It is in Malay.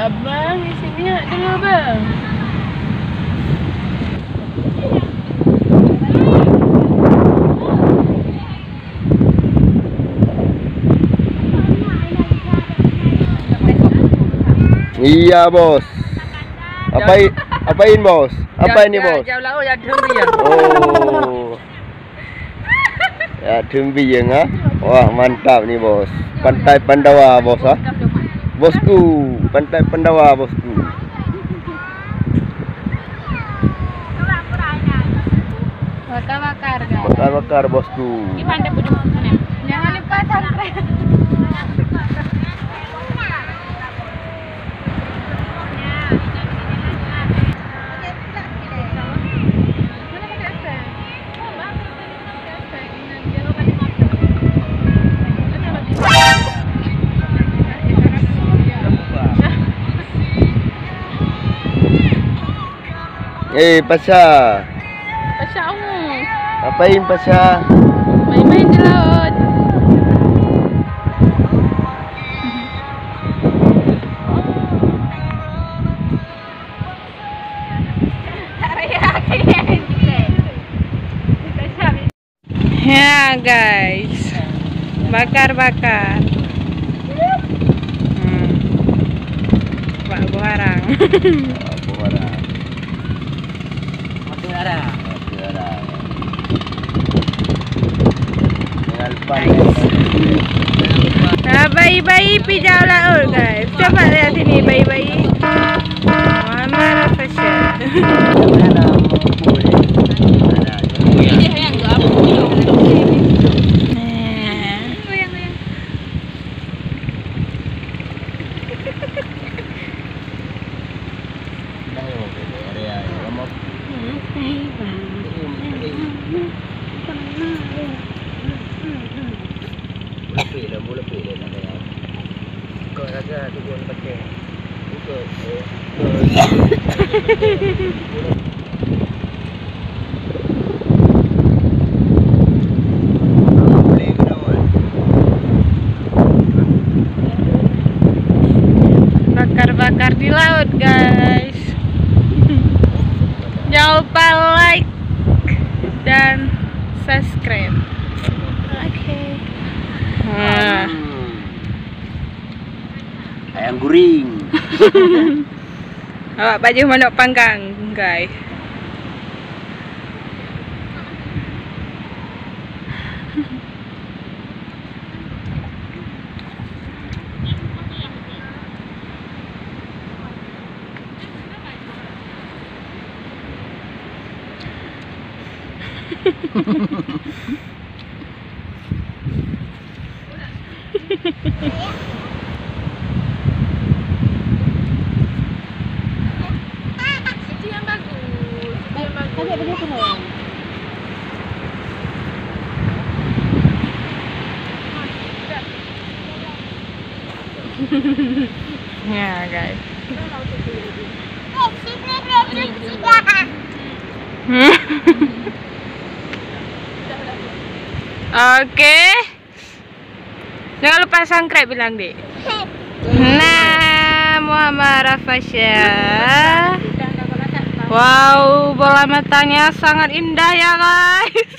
Abang di sini dulu bang. Iya bos. Apain bos? Apa ini bos? Jauh laut ya Dembi ya. Oh. Ya Dembi ya nggak? Wah mantap nih bos. Pantai Pandawa bos ah. Bosku, Pantai Pandawa bosku. Bakar-bakar guys. Bakar-bakar bosku. Gimana bu? Jangan lupa subscribe. Pasha. Pasha Apain Pasha? main-main di laut. Ya guys, bakar-bakar. Pak Buharang. Nah, bayi-bayi pijau laut guys. Coba lihat sini bayi-bayi. Muhammad Fashion. Bakar-bakar di laut guys. Jangan lupa like dan subscribe. Oke. Ayam guring. Awak baju manuk panggang guys. Itu yang bagus. Kayak begitu loh. Ya guys. Oke. Jangan lupa subscribe bilang deh. Nah, Muhammad Fasha. Wow, bola matanya sangat indah ya guys.